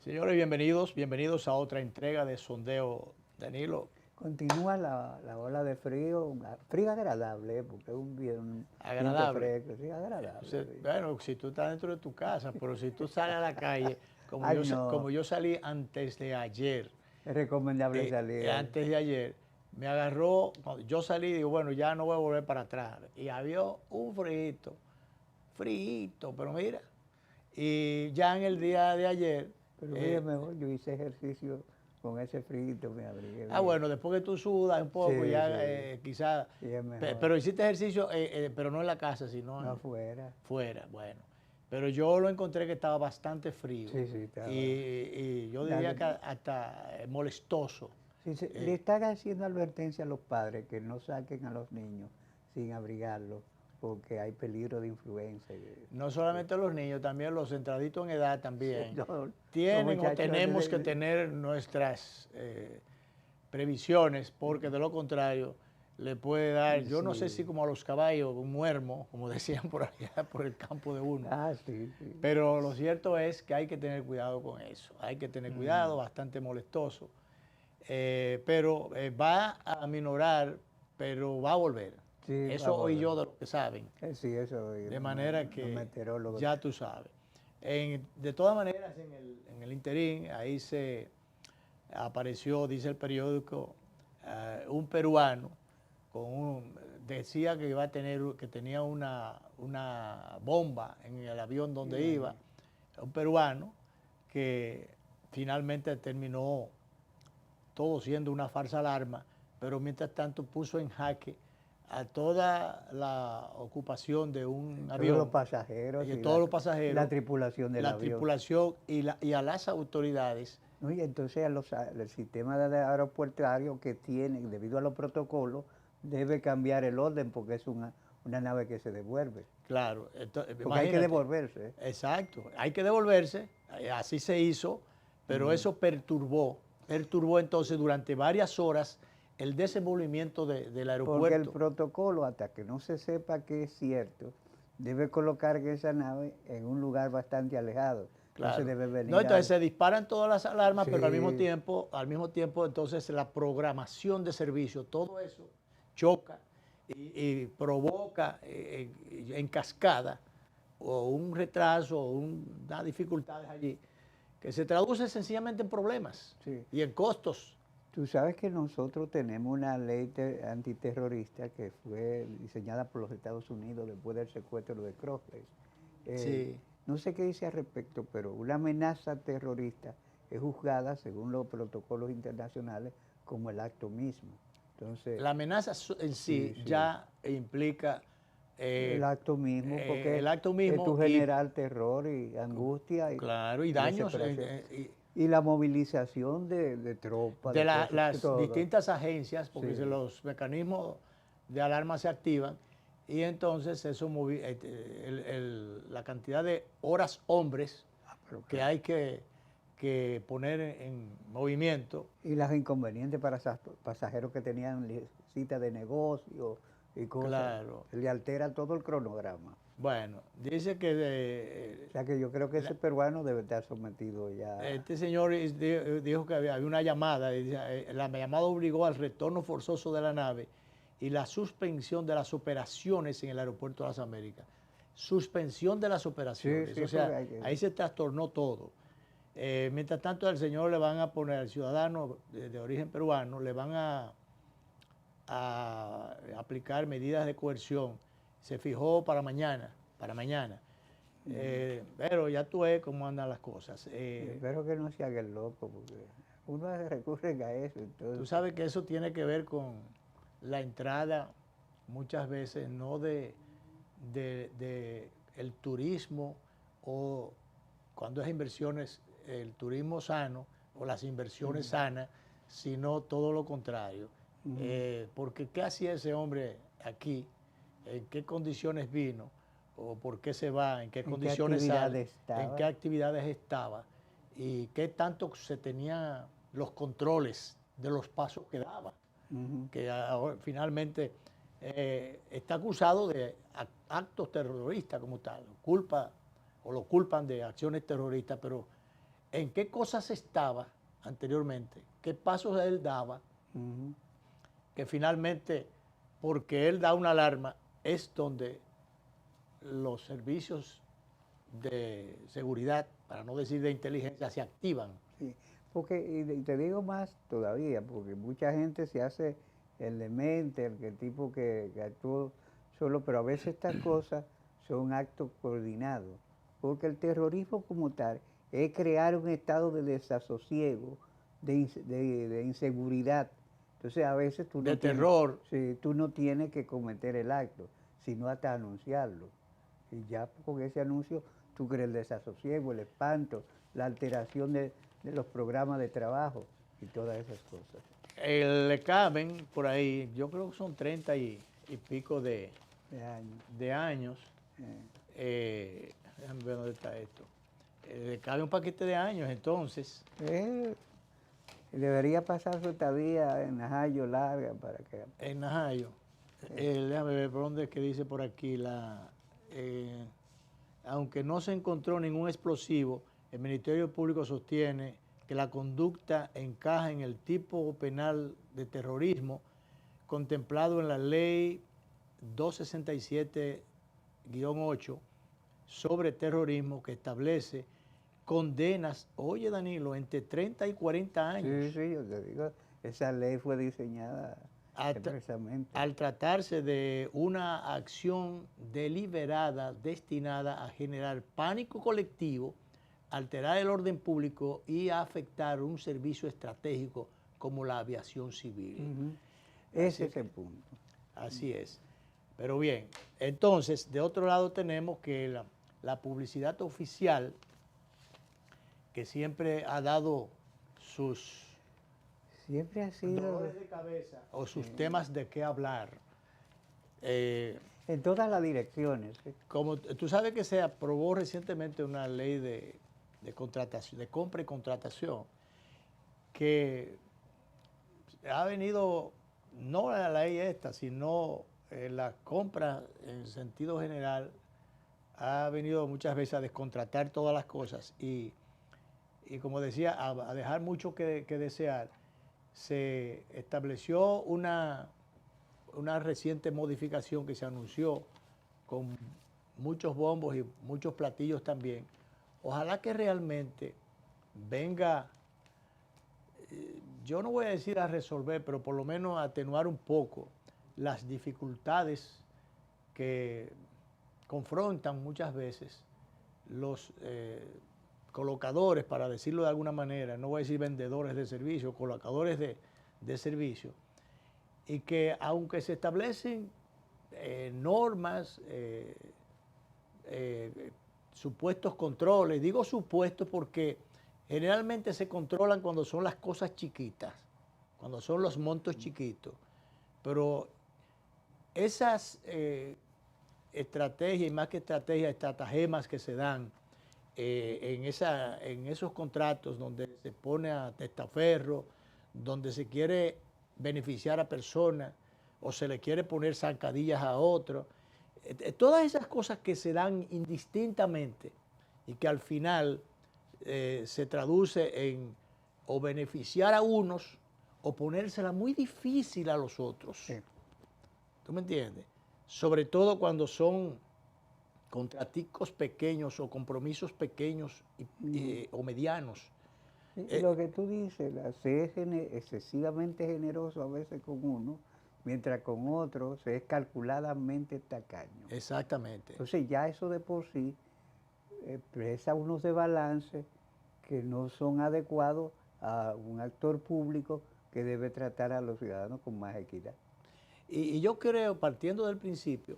Señores, bienvenidos a otra entrega de Sondeo Danilo. Continúa la ola de frío, frío agradable, porque es un viento Agradable. fresco, sí, agradable. Sí. Bueno, si tú estás dentro de tu casa, pero si tú sales a la calle, Ay, como no, yo salí antes de ayer, es recomendable salir. antes de ayer, me agarró, cuando yo salí, digo, bueno, ya no voy a volver para atrás. Y había un frío, pero mira, y ya en el día de ayer, Pero mira, eh, mejor yo hice ejercicio con ese frío, me abrigué ah, bien. bueno, después que tú sudas un poco, Sí, ya sí, quizás, sí, es mejor. pero hiciste ejercicio, pero no en la casa, sino No afuera. fuera, bueno. Pero yo lo encontré que estaba bastante frío Sí, sí, estaba. y yo diría Dale. que hasta molestoso. Sí, le Eh, están haciendo advertencia a los padres que no saquen a los niños sin abrigarlos, porque hay peligro de influenza. no solamente los niños, también los entraditos en edad Sí, también los tienen o muchachos tenemos que tener nuestras previsiones, porque de lo contrario le puede dar, yo no sé si sí. como a los caballos, un muermo, como decían por allá, por el campo de uno. Ah, sí, sí. Pero lo cierto es que hay que tener cuidado con eso, hay que tener cuidado, bastante molestoso, pero va a aminorar, pero va a volver. Sí, Eso oí vamos. yo de los que saben, Sí, eso, de manera los que meteorólogos. ya tú sabes. De todas maneras, en el interín, ahí se apareció, dice el periódico, un peruano decía que iba a tener, que tenía una bomba en el avión donde iba, un peruano que finalmente terminó todo siendo una falsa alarma, pero mientras tanto puso en jaque a toda la ocupación de un Todos los avión, pasajeros de y todos los y la pasajeros, tripulación del la avión. tripulación y a las autoridades. ¿No? Y entonces el sistema de aeropuertuario que tiene, debido a los protocolos, debe cambiar el orden porque es una nave que se devuelve. Claro, Porque hay que imagínate, devolverse. exacto, hay que devolverse, así se hizo, pero eso perturbó entonces durante varias horas el desenvolvimiento del Porque el aeropuerto. protocolo, hasta que no se sepa que es cierto, debe colocar esa nave en un lugar bastante alejado. No se Claro. debe No, venir entonces se disparan todas las alarmas, pero Sí, al mismo tiempo, entonces la programación de servicio, todo eso choca y provoca en cascada o un retraso o unas dificultades allí que se traduce sencillamente en problemas sí. y en costos. Tú sabes que nosotros tenemos una ley antiterrorista que fue diseñada por los Estados Unidos después del secuestro de Crossley. Eh, Sí. no sé qué dice al respecto, pero una amenaza terrorista es juzgada, según los protocolos internacionales, como el acto mismo. Entonces, La amenaza en sí, sí sí, ya implica el acto mismo, porque el acto es mismo tu y, generar terror y angustia claro, y y daños desesperación. Y la movilización de tropas, de de cosas, de las todo. distintas agencias, porque Sí. los mecanismos de alarma se activan y entonces eso la cantidad de horas hombres Pero que claro. hay que poner en movimiento. Y las inconvenientes para esos pasajeros que tenían cita de negocio y cosas, Claro. le altera todo el cronograma. Bueno, dice que O sea que yo creo que ese peruano debe estar sometido ya. este señor dijo que había una llamada, y la llamada obligó al retorno forzoso de la nave y la suspensión de las operaciones en el aeropuerto de las Américas. Suspensión de las Sí, operaciones, o sí, porque sea, hay que... ahí se trastornó todo. Mientras tanto, al señor le van a poner, al ciudadano de origen peruano, le van a aplicar medidas de coerción. Se fijó para mañana, para mañana. Pero ya tú ves cómo andan las cosas. Espero que no se haga el loco, porque uno recurre a eso, Tú entonces... sabes que eso tiene que ver con la entrada, muchas veces, no de el turismo o cuando es inversiones, el turismo sano o las inversiones sanas, sino todo lo contrario. Porque ¿qué hacía ese hombre aquí? ¿En qué condiciones vino? ¿O por qué se va? ¿En qué ¿En qué condiciones actividad sale? ¿En qué estaba? actividades estaba? ¿Y qué tanto se tenía los controles de los pasos que daba? Ujú. Que finalmente está acusado de actos terroristas como tal, culpa o lo culpan de acciones terroristas, pero en qué cosas estaba anteriormente, qué pasos él daba, Ujú. que finalmente, porque él da una alarma, es donde los servicios de seguridad, para no decir de inteligencia, se activan. Sí, porque, y te digo más todavía, porque mucha gente se hace el demente, el tipo que actuó solo, pero a veces estas cosas son actos coordinados, porque el terrorismo como tal es crear un estado de desasosiego, de inseguridad. Entonces a veces tú De no tienes, terror. sí, tú no tienes que cometer el acto, sino hasta anunciarlo. Y ya con ese anuncio tú crees el desasosiego, el espanto, la alteración de los programas de trabajo y todas esas cosas. Le caben por ahí, yo creo que son 30 y pico De años. de años. Eh, Déjame ver dónde está esto. Le cabe un paquete de años, entonces, eh, debería pasar su estadía en Najayo larga para que... en Najayo. Déjame ver por dónde es que dice por aquí aunque no se encontró ningún explosivo, el Ministerio Público sostiene que la conducta encaja en el tipo penal de terrorismo contemplado en la ley 267-8 sobre terrorismo, que establece condenas, oye Danilo, entre 30 y 40 años. Sí, sí, yo te digo, esa ley fue diseñada expresamente. Al tratarse de una acción deliberada destinada a generar pánico colectivo, alterar el orden público y a afectar un servicio estratégico como la aviación civil. Ujú. Ese es el punto. Así es. Pero bien, entonces, de otro lado tenemos que la publicidad oficial, que siempre ha dado sus Siempre ha sido, dolores de cabeza o sus temas de qué hablar. en todas las direcciones. Como tú sabes que se aprobó recientemente una ley de contratación, de compra y contratación, que ha venido, no la ley esta, sino la compra en sentido general, ha venido muchas veces a descontratar todas las cosas y como decía, a dejar mucho que desear. Se estableció una reciente modificación que se anunció con muchos bombos y muchos platillos también. Ojalá que realmente venga, yo no voy a decir a resolver, pero por lo menos a atenuar un poco las dificultades que confrontan muchas veces los colocadores, para decirlo de alguna manera, no voy a decir vendedores de servicio, colocadores de servicio, y que aunque se establecen normas, supuestos controles, digo supuestos porque generalmente se controlan cuando son las cosas chiquitas, cuando son los montos chiquitos, pero esas estrategias, y más que estrategias, estratagemas que se dan en esos contratos donde se pone a testaferro, donde se quiere beneficiar a personas o se le quiere poner zancadillas a otros. Todas esas cosas que se dan indistintamente y que al final se traduce en o beneficiar a unos o ponérsela muy difícil a los otros. Sí. ¿Tú me entiendes? Sobre todo cuando son contraticos pequeños o compromisos pequeños o medianos. Lo que tú dices, se es excesivamente generoso a veces con uno, mientras con otro se es calculadamente tacaño. Exactamente. Entonces ya eso de por sí expresa unos desbalances que no son adecuados a un actor público que debe tratar a los ciudadanos con más equidad. Y yo creo, partiendo del principio,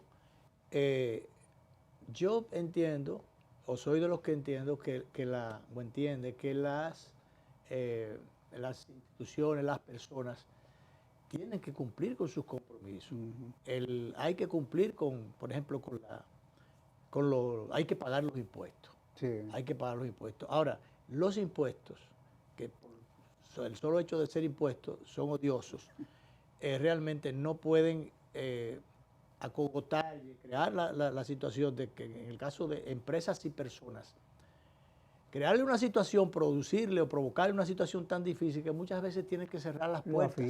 yo entiendo, o soy de los que entiendo o entiende que las instituciones, las personas, tienen que cumplir con sus compromisos. Hay que cumplir con, por ejemplo, hay que pagar los impuestos. Sí. Hay que pagar los impuestos. Ahora, los impuestos, que por el solo hecho de ser impuestos son odiosos, realmente no pueden acogotar y crear la situación de que en el caso de empresas y personas crearle una situación, producirle o provocarle una situación tan difícil que muchas veces tienen que cerrar las puertas.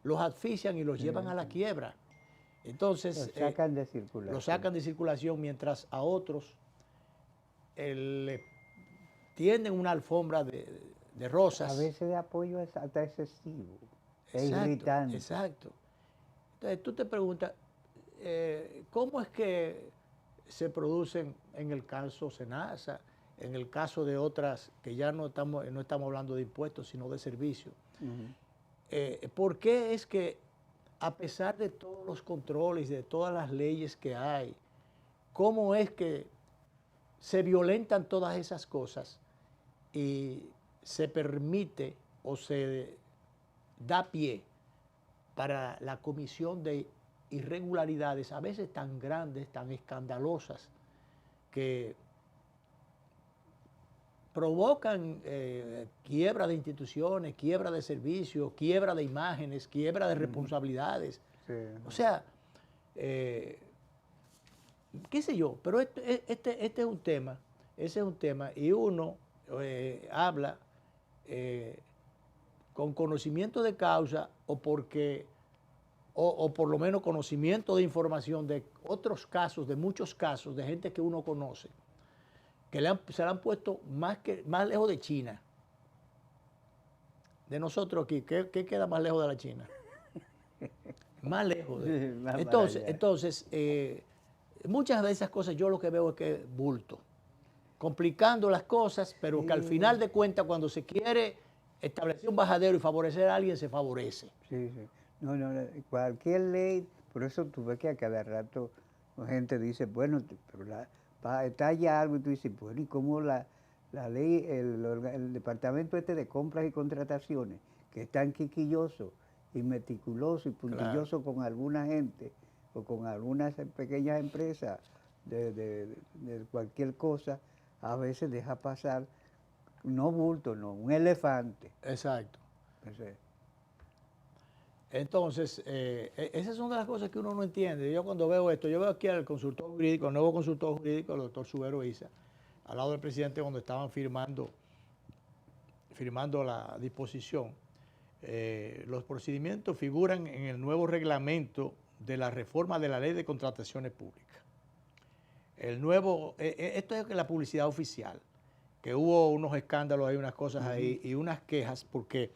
Los asfixian y los llevan a la quiebra. Entonces, los sacan de circulación. Los sacan de circulación, mientras a otros le tienden una alfombra de rosas. A veces de apoyo es hasta excesivo, es Exacto, irritante. exacto. Entonces tú te preguntas, ¿cómo es que se producen en el caso Senasa, en el caso de otras que ya no estamos hablando de impuestos, sino de servicios? ¿Por qué es que a pesar de todos los controles, de todas las leyes que hay, cómo es que se violentan todas esas cosas y se permite o se da pie para la comisión de irregularidades, a veces tan grandes, tan escandalosas, que provocan quiebra de instituciones, quiebra de servicios, quiebra de imágenes, quiebra de responsabilidades? Sí. O sea, qué sé yo, pero este es un tema, ese es un tema, y uno habla con conocimiento de causa o porque, o por lo menos conocimiento de información de otros casos, de muchos casos, de gente que uno conoce, que se le han puesto más lejos de China. De nosotros aquí, ¿qué queda más lejos de la China? Más lejos. Entonces, muchas de esas cosas yo lo que veo es que es bulto, complicando las cosas, pero que al final de cuentas cuando se quiere establecer un bajadero y favorecer a alguien, se favorece. Sí, sí. No, cualquier ley, por eso tú ves que a cada rato la gente dice, bueno, pero está ya algo y tú dices, bueno, ¿y cómo la ley, el departamento de compras y contrataciones, que es tan quisquilloso y meticuloso y puntilloso con alguna gente o con algunas pequeñas empresas de cualquier cosa, a veces deja pasar, no bulto, no, un elefante. Exacto. Entonces, Entonces, esas son de las cosas que uno no entiende. Yo cuando veo esto, yo veo aquí al consultor jurídico, el nuevo consultor jurídico, el doctor Subero Isa, al lado del presidente cuando estaban firmando la disposición. Los procedimientos figuran en el nuevo reglamento de la reforma de la Ley de Contrataciones Públicas. Esto es la publicidad oficial, que hubo unos escándalos, hay unas cosas ahí y unas quejas porque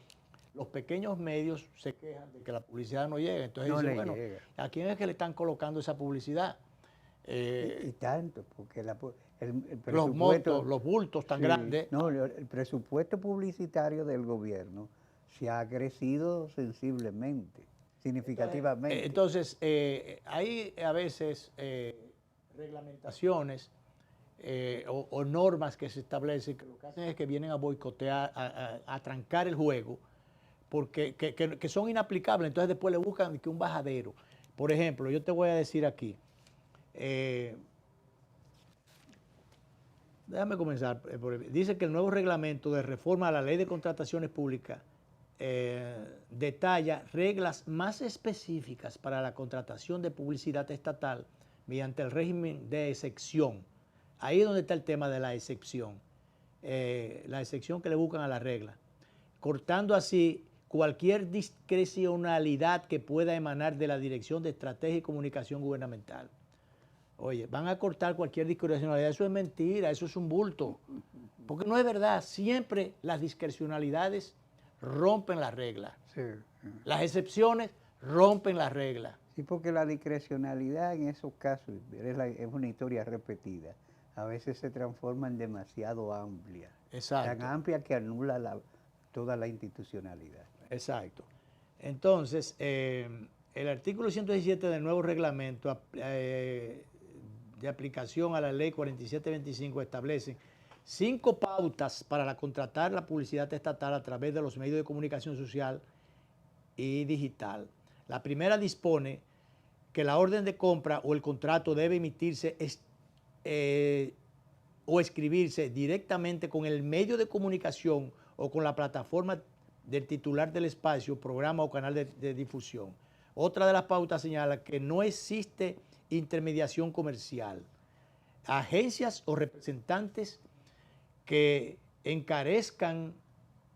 los pequeños medios se quejan de que la publicidad no llega. Entonces dicen, bueno, ¿a quién es que le están colocando esa publicidad? Y tanto, porque el presupuesto... Los montos, los bultos tan grandes. No, el presupuesto publicitario del gobierno se ha crecido sensiblemente, significativamente. Entonces, hay a veces reglamentaciones o normas que se establecen que lo que hacen es que vienen a boicotear, a trancar el juego, porque que son inaplicables. Entonces después le buscan que un bajadero. Por ejemplo, yo te voy a decir aquí, déjame comenzar. Dice que el nuevo reglamento de reforma a la Ley de Contrataciones Públicas detalla reglas más específicas para la contratación de publicidad estatal mediante el régimen de excepción. Ahí es donde está el tema de la excepción que le buscan a la regla, cortando así cualquier discrecionalidad que pueda emanar de la Dirección de Estrategia y Comunicación Gubernamental. Oye, van a cortar cualquier discrecionalidad, eso es mentira, eso es un bulto, porque no es verdad, siempre las discrecionalidades rompen las reglas, las excepciones rompen las reglas. Sí, porque la discrecionalidad en esos casos es una historia repetida, a veces se transforma en demasiado amplia, tan amplia que anula toda la institucionalidad. Exacto. Entonces, el artículo 117 del nuevo reglamento de aplicación a la ley 4725 establece 5 pautas para contratar la publicidad estatal a través de los medios de comunicación social y digital. La primera dispone que la orden de compra o el contrato debe emitirse o escribirse directamente con el medio de comunicación o con la plataforma del titular del espacio, programa o canal de difusión. Otra de las pautas señala que no existe intermediación comercial. Agencias o representantes que encarezcan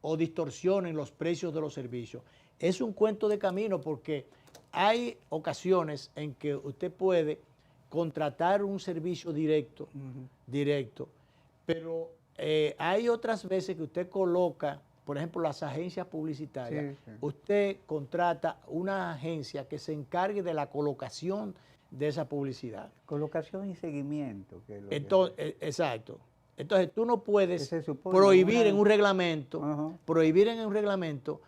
o distorsionen los precios de los servicios. Es un cuento de camino porque hay ocasiones en que usted puede contratar un servicio directo, pero hay otras veces que usted coloca, por ejemplo, las agencias publicitarias. Sí. Usted contrata una agencia que se encargue de la colocación de esa publicidad. Colocación y seguimiento. Que es lo Entonces, exacto. Entonces tú no puedes prohibir en un reglamento, prohibir en un reglamento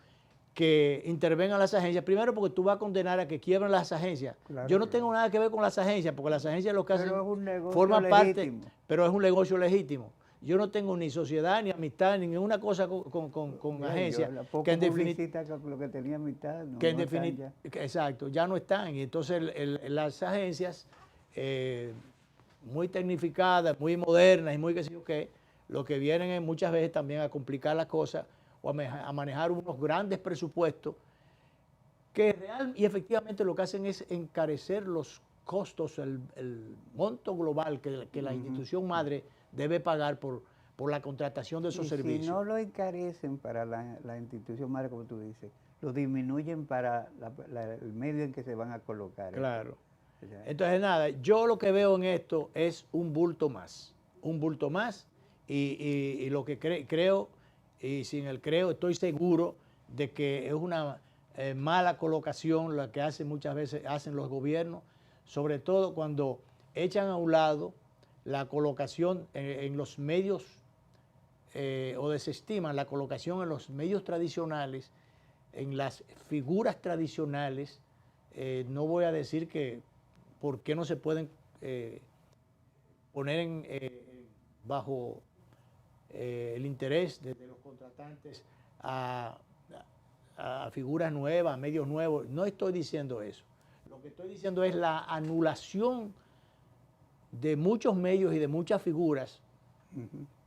que intervengan las agencias, primero porque tú vas a condenar a que quiebren las agencias. Claro, Yo no tengo nada que ver con las agencias, porque las agencias lo que hacen es un negocio forman legítimo. parte, pero es un negocio legítimo. Yo no tengo ni sociedad, ni amistad, ni ninguna cosa con agencias. Que en definitiva, lo que tenía amistad, no, que en definitiva, exacto, ya no están. Y entonces las agencias, muy tecnificadas, muy modernas y muy qué sé yo qué, lo que vienen es muchas veces también a complicar las cosas o a manejar unos grandes presupuestos que real y efectivamente lo que hacen es encarecer los costos, el monto global que la institución madre debe pagar por la contratación de esos servicios. Si no lo encarecen para la institución madre, como tú dices, lo disminuyen para el medio en que se van a colocar. Claro. Entonces, nada, yo lo que veo en esto es un bulto más, y lo que creo, y sin el creo, estoy seguro de que es una mala colocación la que muchas veces hacen los gobiernos, sobre todo cuando echan a un lado la colocación en los medios o desestiman la colocación en los medios tradicionales, en las figuras tradicionales. No voy a decir que por qué no se pueden poner bajo el interés de los contratantes a figuras nuevas, a medios nuevos. No estoy diciendo eso. Lo que estoy diciendo es la anulación de muchos medios y de muchas figuras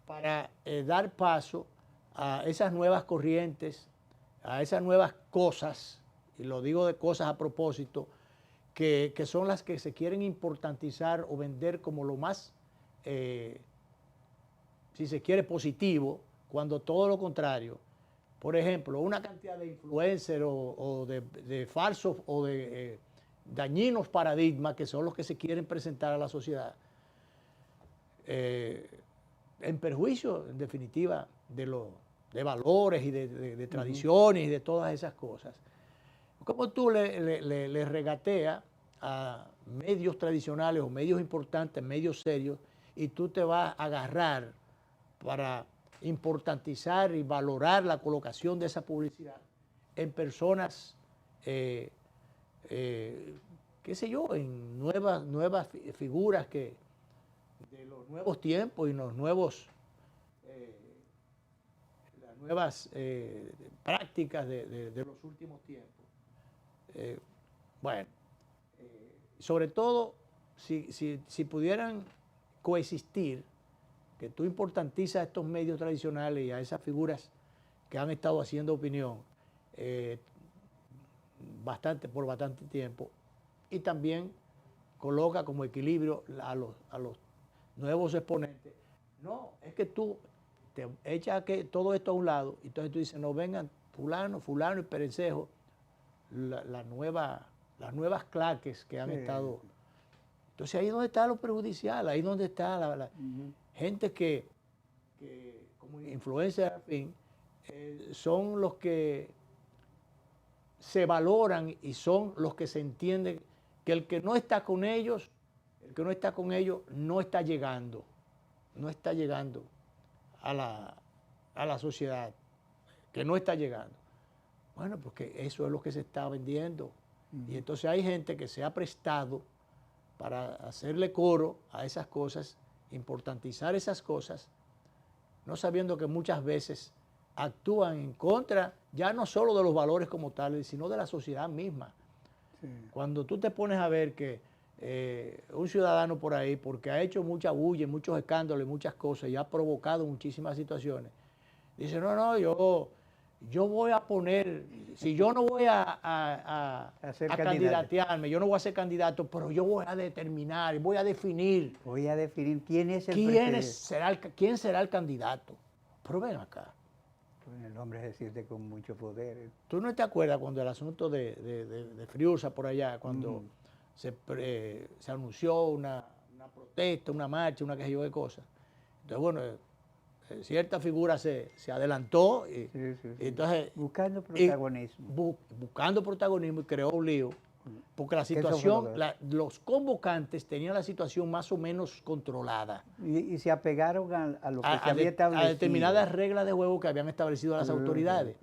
para dar paso a esas nuevas corrientes, a esas nuevas cosas, y lo digo de cosas a propósito, que son las que se quieren importantizar o vender como lo más, si se quiere, positivo, cuando todo lo contrario. Por ejemplo, una cantidad de influencers o de falsos o de dañinos paradigmas que son los que se quieren presentar a la sociedad, en perjuicio, en definitiva, de valores y de tradiciones y de todas esas cosas. Como tú le regateas a medios tradicionales o medios importantes, medios serios, y tú te vas a agarrar para importantizar y valorar la colocación de esa publicidad en personas, qué sé yo, en nuevas figuras de los nuevos tiempos y las nuevas prácticas de los últimos tiempos. Bueno, sobre todo si pudieran coexistir, que tú importantizas a estos medios tradicionales y a esas figuras que han estado haciendo opinión por bastante tiempo, y también coloca como equilibrio a los nuevos exponentes. No, es que tú te echas todo esto a un lado y entonces tú dices, no, vengan fulano y perencejo, las nuevas claques que han estado. Entonces ahí es donde está lo perjudicial, ahí es donde está la gente que como influencia, en fin, son los que se valoran y son los que se entienden que el que no está con ellos, no está llegando a la sociedad, que no está llegando. Bueno, porque eso es lo que se está vendiendo. Y entonces hay gente que se ha prestado para hacerle coro a esas cosas, importantizar esas cosas, no sabiendo que muchas veces actúan en contra, ya no solo de los valores como tales, sino de la sociedad misma. Sí. Cuando tú te pones a ver que un ciudadano por ahí, porque ha hecho mucha bulla, muchos escándalos y muchas cosas, y ha provocado muchísimas situaciones, dice, no, yo yo voy a poner, si yo no voy ser a candidatearme, yo no voy a ser candidato, pero yo voy a determinar, voy a definir. Voy a definir quién es el presidente. ¿Quién será el candidato? Pero ven acá. Pues el hombre se siente con mucho poder. ¿Tú no te acuerdas cuando el asunto de Friursa por allá, cuando se anunció una protesta, una marcha, una quejido de cosas? Entonces, bueno, cierta figura se adelantó y, y entonces buscando protagonismo. Buscando protagonismo y creó un lío, porque la situación, los convocantes tenían la situación más o menos controlada. Y se apegaron a lo que se había establecido. A determinadas reglas de juego que habían establecido las autoridades.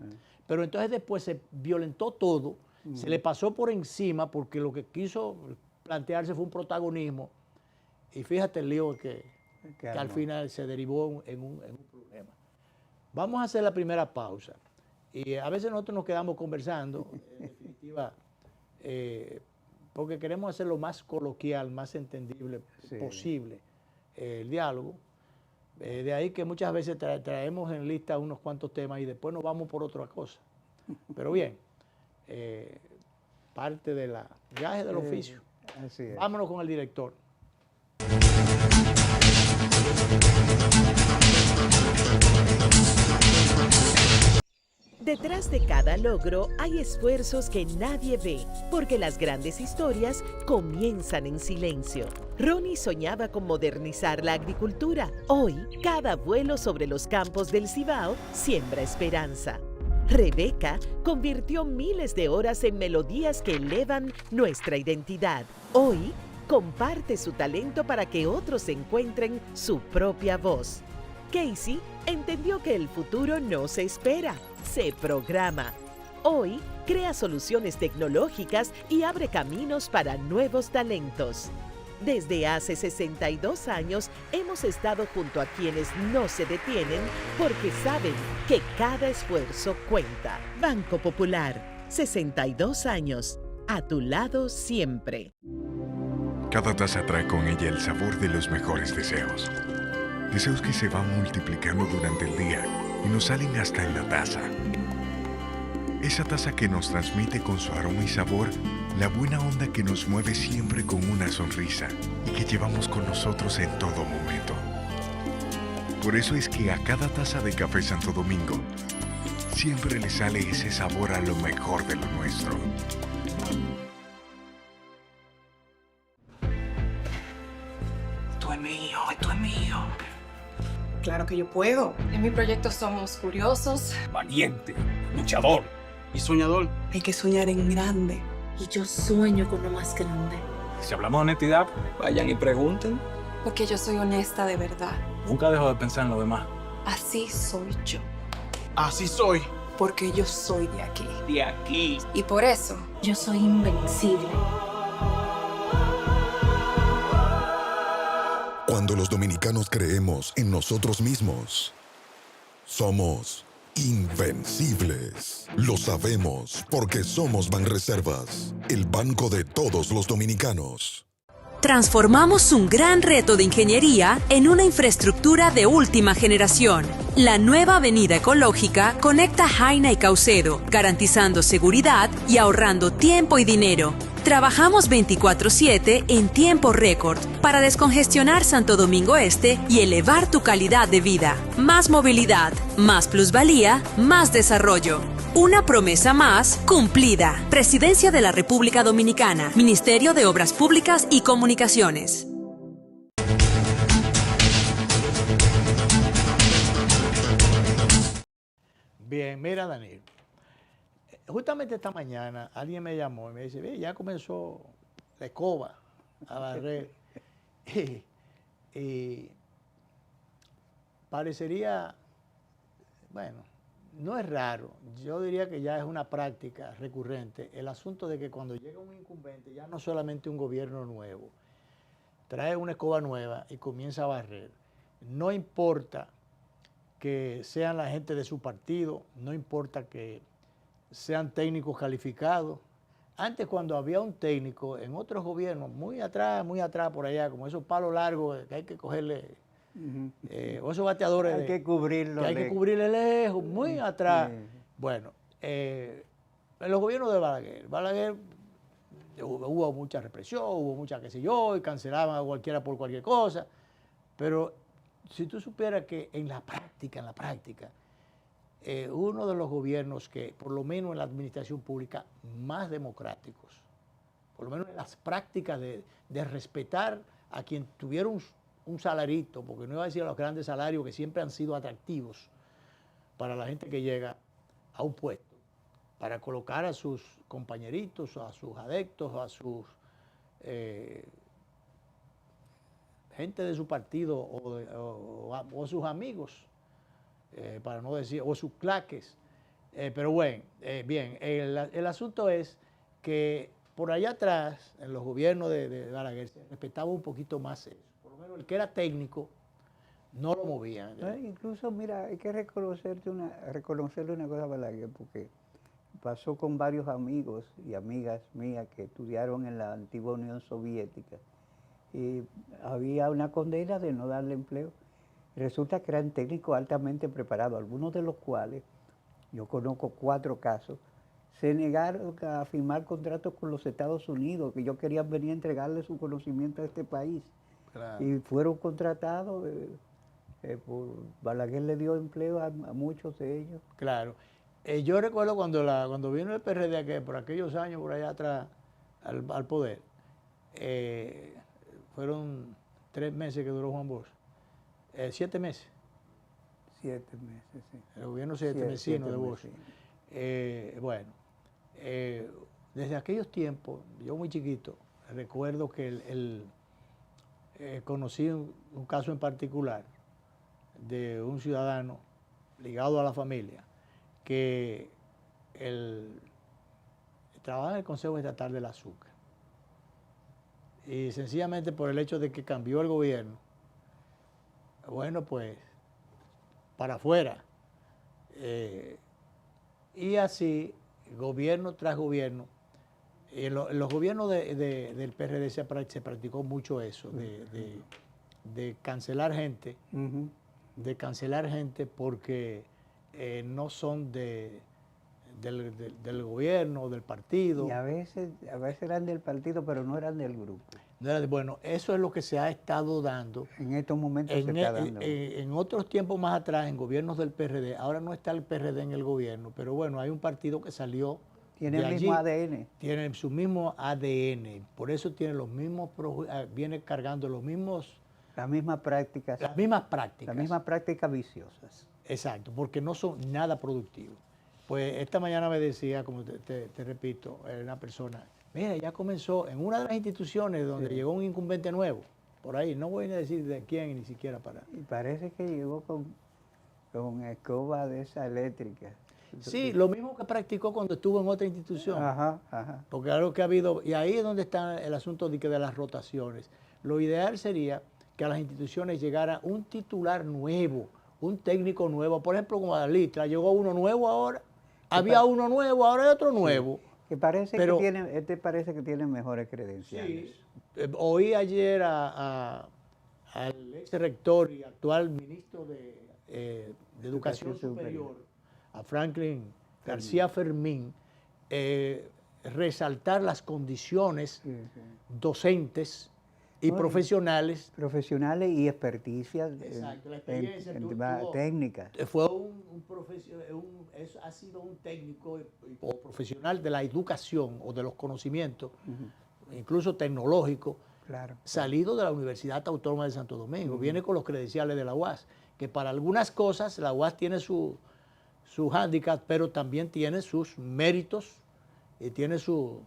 Pero entonces después se violentó todo, se le pasó por encima porque lo que quiso plantearse fue un protagonismo. Y fíjate el lío que al final se derivó en un problema. Vamos a hacer la primera pausa. Y a veces nosotros nos quedamos conversando, en definitiva, porque queremos hacer lo más coloquial, más entendible posible el diálogo. De ahí que muchas veces traemos en lista unos cuantos temas y después nos vamos por otra cosa. Pero bien, parte de la viaje del oficio. Así es. Vámonos con el director. Detrás de cada logro hay esfuerzos que nadie ve, porque las grandes historias comienzan en silencio. Ronnie soñaba con modernizar la agricultura. Hoy, cada vuelo sobre los campos del Cibao siembra esperanza. Rebeca convirtió miles de horas en melodías que elevan nuestra identidad. Hoy, comparte su talento para que otros encuentren su propia voz. Casey entendió que el futuro no se espera, se programa. Hoy crea soluciones tecnológicas y abre caminos para nuevos talentos. Desde hace 62 años hemos estado junto a quienes no se detienen porque saben que cada esfuerzo cuenta. Banco Popular, 62 años, a tu lado siempre. Cada taza trae con ella el sabor de los mejores deseos. Deseos que se van multiplicando durante el día y nos salen hasta en la taza. Esa taza que nos transmite con su aroma y sabor la buena onda que nos mueve siempre con una sonrisa y que llevamos con nosotros en todo momento. Por eso es que a cada taza de Café Santo Domingo siempre le sale ese sabor a lo mejor de lo nuestro. Esto es mío, esto es mío. Claro que yo puedo. En mi proyecto somos curiosos, Valiente, luchador y soñador. Hay que soñar en grande. y yo sueño con lo más grande. Si hablamos de honestidad, vayan y pregunten. Porque yo soy honesta de verdad. Nunca dejo de pensar en lo demás. Así soy yo. Así soy. Porque yo soy de aquí. De aquí. Y por eso, yo soy invencible. Cuando los dominicanos creemos en nosotros mismos, somos invencibles. Lo sabemos porque somos Banreservas, el banco de todos los dominicanos. Transformamos un gran reto de ingeniería en una infraestructura de última generación. La nueva avenida ecológica conecta Jaina y Caucedo, garantizando seguridad y ahorrando tiempo y dinero. Trabajamos 24/7 en tiempo récord para descongestionar Santo Domingo Este y elevar tu calidad de vida. Más movilidad, más plusvalía, más desarrollo. Una promesa más cumplida. Presidencia de la República Dominicana, Ministerio de Obras Públicas y Comunicaciones. Bien, mira, Daniel. Justamente esta mañana alguien me llamó y me dice, ya comenzó la escoba a barrer. y parecería, bueno, no es raro, yo diría que ya es una práctica recurrente el asunto de que cuando llega un incumbente, ya no solamente un gobierno nuevo, trae una escoba nueva y comienza a barrer. No importa que sean la gente de su partido, no importa que sean técnicos calificados. Antes, cuando había un técnico en otros gobiernos, muy atrás por allá, como esos palos largos que hay que cogerle, o esos bateadores hay que cubrirlo. Que hay que cubrirle lejos, muy atrás. Bueno, en los gobiernos de Balaguer hubo mucha represión, hubo mucha qué sé yo, y cancelaban a cualquiera por cualquier cosa, pero si tú supieras que en la práctica, uno de los gobiernos que, por lo menos en la administración pública, más democráticos, por lo menos en las prácticas de respetar a quien tuviera un salarito, porque no iba a decir a los grandes salarios que siempre han sido atractivos para la gente que llega a un puesto, para colocar a sus compañeritos, a sus adeptos, a sus gente de su partido o sus amigos, para no decir, o sus claques. Pero bueno, bien, el asunto es que por allá atrás, en los gobiernos de Balaguer, se respetaba un poquito más eso. Por lo menos el que era técnico no lo movían. Incluso, mira, hay que reconocerle una cosa a Balaguer, porque pasó con varios amigos y amigas mías que estudiaron en la antigua Unión Soviética. Y había una condena de no darle empleo. Resulta que eran técnicos altamente preparados, algunos de los cuales, yo conozco 4 casos, se negaron a firmar contratos con los Estados Unidos, que ellos querían venir a entregarle su conocimiento a este país. Claro. Y fueron contratados, Balaguer le dio empleo a muchos de ellos. Claro. Yo recuerdo cuando vino el PRD, por aquellos años, por allá atrás, al poder, fueron 3 meses que duró Juan Bosch. 7 meses. 7 meses, sí. El gobierno mesino de Bosch. Bueno, desde aquellos tiempos, yo muy chiquito, recuerdo que conocí un caso en particular de un ciudadano ligado a la familia que trabajaba en el Consejo Estatal del Azúcar. Y sencillamente por el hecho de que cambió el gobierno, bueno, pues, para afuera. Y así, gobierno tras gobierno, en los gobiernos del PRD se practicó mucho eso, de cancelar gente, de cancelar gente porque no son del gobierno o del partido. Y a veces eran del partido, pero no eran del grupo. Bueno, eso es lo que se ha estado dando. En estos momentos se está dando. En otros tiempos más atrás, en gobiernos del PRD, ahora no está el PRD en el gobierno, pero bueno, hay un partido que salió. Tiene el mismo ADN. Tiene su mismo ADN, por eso tiene los mismos, viene cargando los mismos. Las mismas prácticas. Las mismas prácticas. Las mismas prácticas viciosas. Exacto, porque no son nada productivos. Pues esta mañana me decía, como te repito, una persona, mira, ya comenzó en una de las instituciones donde llegó un incumbente nuevo, por ahí, no voy a decir de quién ni siquiera para. Y parece que llegó con escoba de esa eléctrica. Sí, lo mismo que practicó cuando estuvo en otra institución. Ajá. Porque algo que ha habido, y ahí es donde está el asunto de las rotaciones. Lo ideal sería que a las instituciones llegara un titular nuevo, un técnico nuevo. Por ejemplo, como a Litra, llegó uno nuevo ahora, había uno nuevo, ahora hay otro nuevo. Que parece parece que tiene mejores credenciales. Sí, oí ayer al ex rector y actual ministro de Educación Superior, a Franklin García Fermín, resaltar las condiciones docentes y profesionales. Profesionales y experticias. Exacto, la experiencia técnica. Fue ha sido un técnico o profesional de la educación o de los conocimientos, incluso tecnológicos, salido de la Universidad Autónoma de Santo Domingo. Viene con los credenciales de la UAS, que para algunas cosas la UAS tiene su hándicap, pero también tiene sus méritos y tiene sus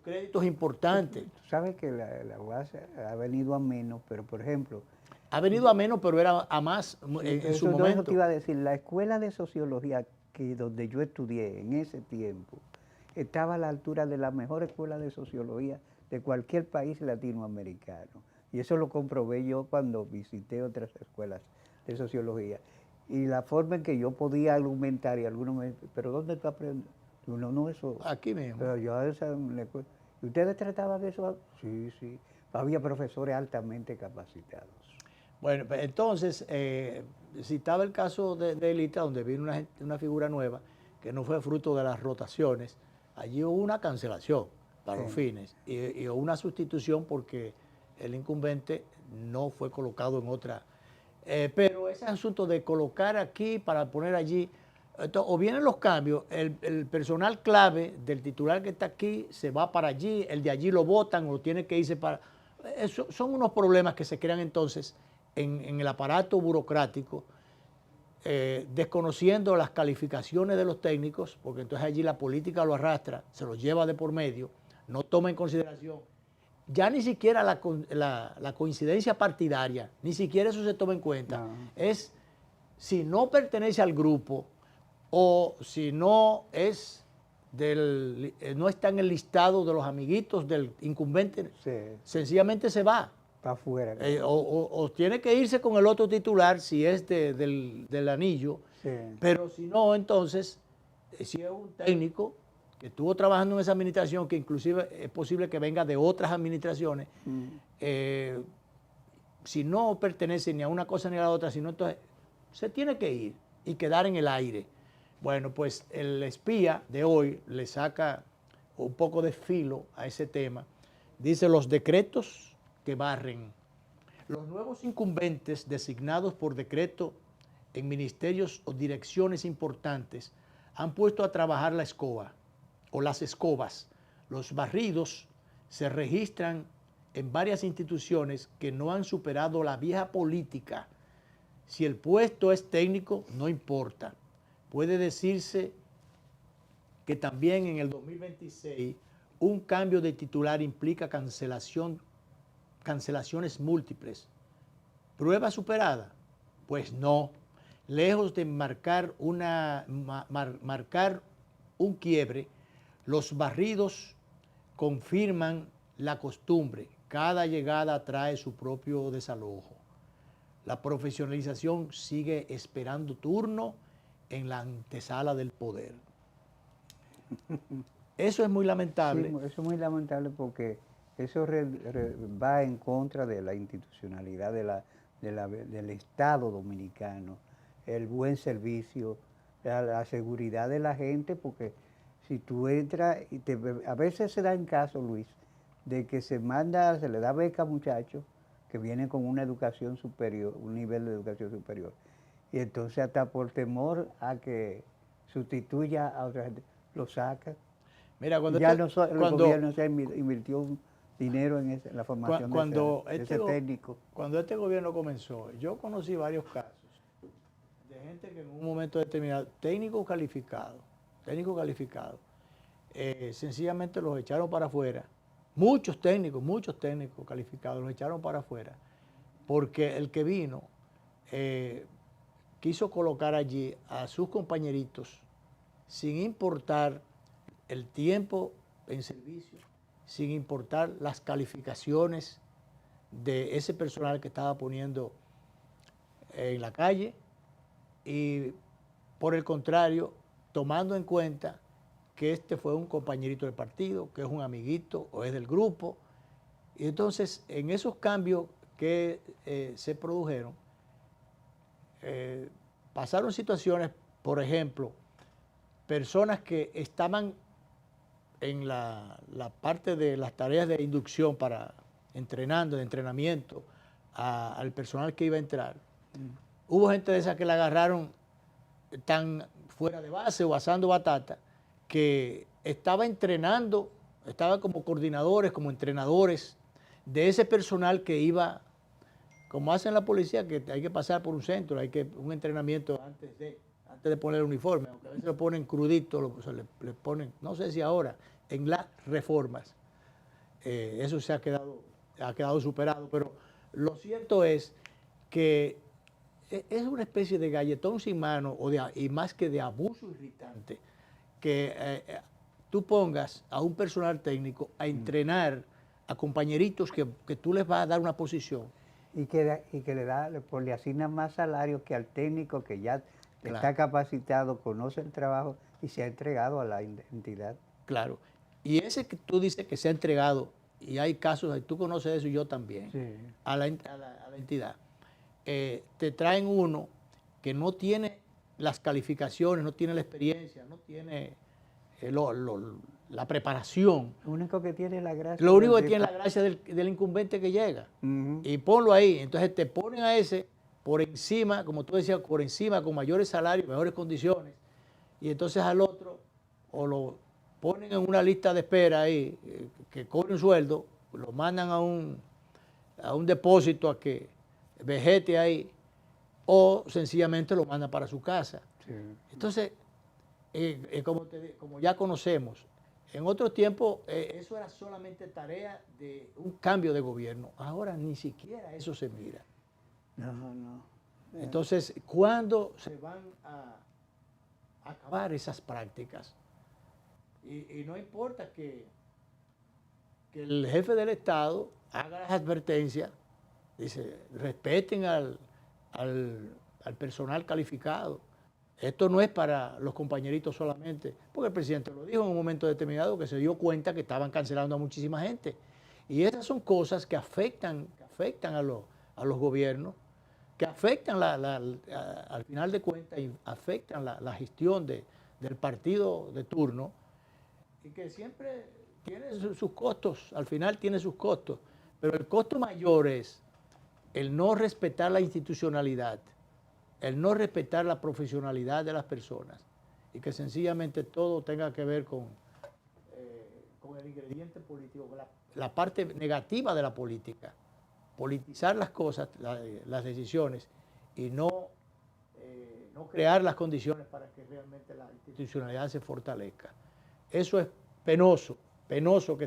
créditos importantes. Tú sabes que la UAS ha venido a menos, pero por ejemplo... Ha venido a menos, pero era a más en su momento. Eso te iba a decir, la escuela de sociología donde yo estudié en ese tiempo estaba a la altura de la mejor escuela de sociología de cualquier país latinoamericano. Y eso lo comprobé yo cuando visité otras escuelas de sociología. Y la forma en que yo podía argumentar, y algunos me dicen, ¿pero dónde tú aprendes? No, eso... Aquí mismo. Pero yo ¿y ustedes trataban de eso? Sí. Había profesores altamente capacitados. Bueno, pues entonces, citaba el caso de Elita, donde vino una figura nueva, que no fue fruto de las rotaciones. Allí hubo una cancelación para los fines y una sustitución porque el incumbente no fue colocado en otra. Pero ese asunto de colocar aquí para poner allí, o vienen los cambios, el personal clave del titular que está aquí se va para allí, el de allí lo votan o tiene que irse para... Eso son unos problemas que se crean entonces en el aparato burocrático, desconociendo las calificaciones de los técnicos, porque entonces allí la política lo arrastra, se lo lleva de por medio, no toma en consideración, ya ni siquiera la coincidencia partidaria, ni siquiera eso se toma en cuenta. No. Es si no pertenece al grupo o si no es no está en el listado de los amiguitos del incumbente, sencillamente se va. Para afuera. O tiene que irse con el otro titular si es del anillo, pero si no, entonces, si es un técnico que estuvo trabajando en esa administración, que inclusive es posible que venga de otras administraciones, si no pertenece ni a una cosa ni a la otra, sino entonces se tiene que ir y quedar en el aire. Bueno, pues el espía de hoy le saca un poco de filo a ese tema. Dice: los decretos que barren. Los nuevos incumbentes designados por decreto en ministerios o direcciones importantes han puesto a trabajar la escoba o las escobas. Los barridos se registran en varias instituciones que no han superado la vieja política. Si el puesto es técnico, no importa. Puede decirse que también en el 2026 un cambio de titular implica cancelaciones múltiples. ¿Prueba superada? Pues no. Lejos de marcar un quiebre, los barridos confirman la costumbre. Cada llegada trae su propio desalojo. La profesionalización sigue esperando turno en la antesala del poder. Eso es muy lamentable. Sí, eso es muy lamentable porque eso va en contra de la institucionalidad del Estado dominicano, el buen servicio, la seguridad de la gente, porque si tú entras, a veces se da en caso, Luis, de que se le da beca a muchachos que vienen con una educación superior, un nivel de educación superior. Y entonces hasta por temor a que sustituya a otra gente, lo sacan. Mira, cuando ya el gobierno se invirtió dinero en la formación de ese técnico. Cuando este gobierno comenzó, yo conocí varios casos de gente que en un momento determinado, técnicos calificados, sencillamente los echaron para afuera. Muchos técnicos calificados los echaron para afuera, porque el que vino quiso colocar allí a sus compañeritos sin importar el tiempo en servicio, sin importar las calificaciones de ese personal que estaba poniendo en la calle, y por el contrario, tomando en cuenta que este fue un compañerito del partido, que es un amiguito o es del grupo. Y entonces, en esos cambios que se produjeron, pasaron situaciones, por ejemplo, personas que estaban en la parte de las tareas de inducción de entrenamiento al personal que iba a entrar. Hubo gente de esas que la agarraron tan fuera de base o asando batata, que estaba entrenando, estaba como coordinadores, como entrenadores de ese personal que iba, como hacen la policía, que hay que pasar por un centro, un entrenamiento antes de poner el uniforme, aunque a veces lo ponen crudito, le ponen, no sé si ahora, en las reformas. Eso ha quedado superado, pero lo cierto es que es una especie de galletón sin mano, y más que de abuso irritante, que tú pongas a un personal técnico a entrenar a compañeritos que tú les vas a dar una posición. Y que le asignan más salario que al técnico que ya está capacitado, conoce el trabajo y se ha entregado a la entidad. Claro. Y ese que tú dices que se ha entregado, y hay casos, tú conoces eso y yo también, a la entidad. te traen uno que no tiene las calificaciones, no tiene la experiencia, no tiene la preparación. Lo único que tiene es la gracia. Lo único que tiene es la gracia del incumbente que llega. Y ponlo ahí. Entonces te ponen a ese por encima, como tú decías, por encima, con mayores salarios, mejores condiciones. Y entonces al otro, o lo ponen en una lista de espera ahí, que cobre un sueldo, lo mandan a un depósito a que vegete ahí, o sencillamente lo mandan para su casa. Sí. Entonces, como ya conocemos, en otro tiempo eso era solamente tarea de un cambio de gobierno. Ahora ni siquiera eso se mira. No. Entonces, ¿cuándo se van a acabar esas prácticas? Y no importa que el jefe del Estado haga las advertencias, dice, respeten al personal calificado. Esto no es para los compañeritos solamente, porque el presidente lo dijo en un momento determinado, que se dio cuenta que estaban cancelando a muchísima gente. Y esas son cosas que afectan a los gobiernos, que afectan al final de cuentas, y afectan la gestión del partido de turno, y que siempre tiene sus costos, al final tiene sus costos, pero el costo mayor es el no respetar la institucionalidad, el no respetar la profesionalidad de las personas, y que sencillamente todo tenga que ver con el ingrediente político, con la parte negativa de la política, politizar las cosas, las decisiones, y no crear las condiciones para que realmente la institucionalidad se fortalezca. Eso es penoso que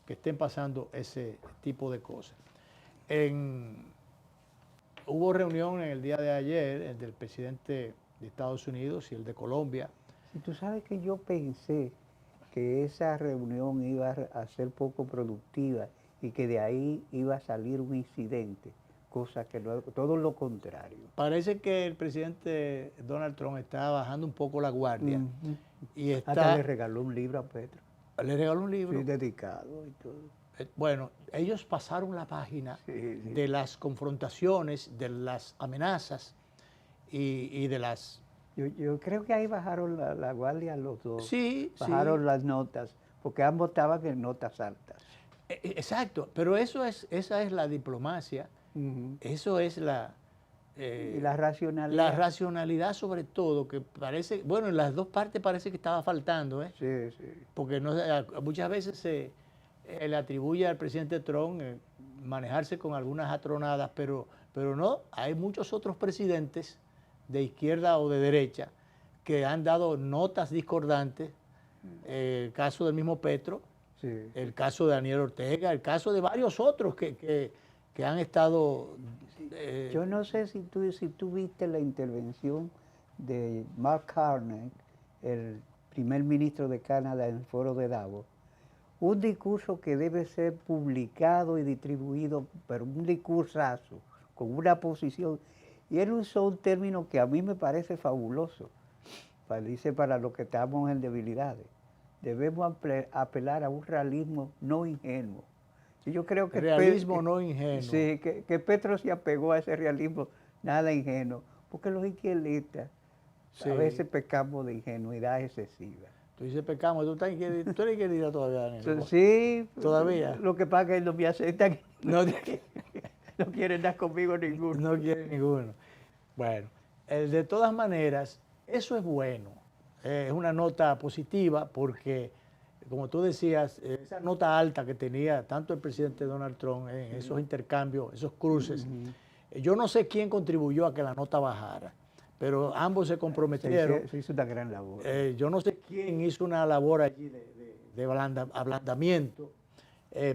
estén pasando ese tipo de cosas. Hubo reunión en el día de ayer, el del presidente de Estados Unidos y el de Colombia. Y tú sabes que yo pensé que esa reunión iba a ser poco productiva y que de ahí iba a salir un incidente, cosa que todo lo contrario. Parece que el presidente Donald Trump está bajando un poco la guardia. Y hasta le regaló un libro a Petro. ¿Le regaló un libro? Sí, dedicado y todo. Bueno, ellos pasaron la página de las confrontaciones, de las amenazas y de las... Yo creo que ahí bajaron la guardia los dos. Sí, bajaron las notas, porque ambos estaban en notas altas. Exacto, pero esa es la diplomacia, eso es y la racionalidad. La racionalidad sobre todo, que parece, bueno, en las dos partes parece que estaba faltando, ¿eh? Sí. Porque muchas veces se le atribuye al presidente Trump manejarse con algunas atronadas, pero no, hay muchos otros presidentes de izquierda o de derecha que han dado notas discordantes, el caso del mismo Petro, el caso de Daniel Ortega, el caso de varios otros que han estado... Yo no sé si tú viste la intervención de Mark Carney, el primer ministro de Canadá en el foro de Davos, un discurso que debe ser publicado y distribuido, pero un discursazo, con una posición, y él usó un término que a mí me parece fabuloso, dice para los que estamos en debilidades, debemos apelar a un realismo no ingenuo. Y yo creo que realismo no ingenuo. Sí, que Petro se apegó a ese realismo nada ingenuo, porque los izquierdistas a veces pecamos de ingenuidad excesiva. Tú dices pecamos, tú eres izquierdista todavía, Daniel. Sí, todavía. Lo que pasa es que él no me acepta, no quiere dar conmigo ninguno. No quiere ninguno. Bueno, de todas maneras, eso es bueno. Es una nota positiva porque, como tú decías, esa nota alta que tenía tanto el presidente Donald Trump en esos intercambios, esos cruces, yo no sé quién contribuyó a que la nota bajara, pero ambos se comprometieron. Se hizo una gran labor. Yo no sé quién hizo una labor allí de ablandamiento,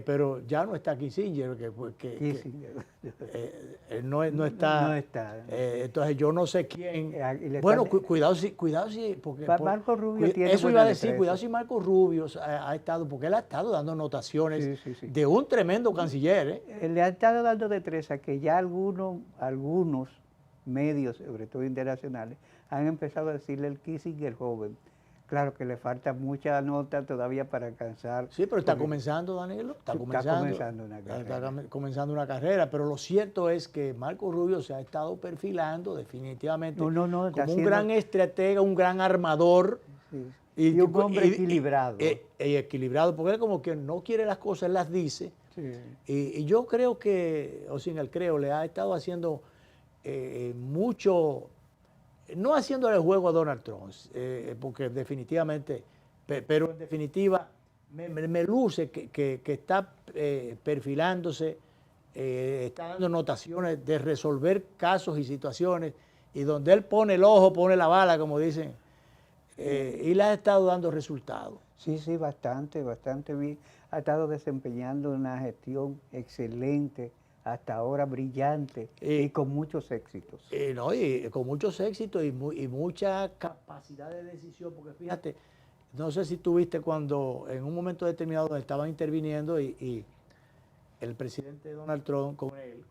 pero ya no está Kissinger, no está. No está. Entonces yo no sé quién. Bueno, cuidado si porque Marco Rubio tiene eso iba a decir, cuidado si Marco Rubio ha estado, porque él ha estado dando notaciones de un tremendo canciller. Le ha estado dando destreza que ya algunos medios, sobre todo internacionales, han empezado a decirle el Kissinger joven. Claro que le falta mucha nota todavía para alcanzar. Sí, pero está porque comenzando, Danilo. Está está comenzando una carrera. Está comenzando una carrera, pero lo cierto es que Marco Rubio se ha estado perfilando definitivamente está como un haciendo- gran estratega, un gran armador. Sí. Y un hombre equilibrado. Y equilibrado, porque él como que no quiere las cosas, él las dice. Sí. Y yo creo que, o sin el creo, le ha estado haciendo mucho, no haciéndole el juego a Donald Trump, porque definitivamente, pero en definitiva, me luce que está perfilándose, está dando notaciones de resolver casos y situaciones, y donde él pone el ojo, pone la bala, como dicen, y le ha estado dando resultados. Sí, bastante bien. Ha estado desempeñando una gestión excelente, hasta ahora brillante y con muchos éxitos. No, y con muchos éxitos y mucha capacidad de decisión, porque fíjate, no sé si tuviste cuando en un momento determinado estaban interviniendo y el presidente Donald Trump con él,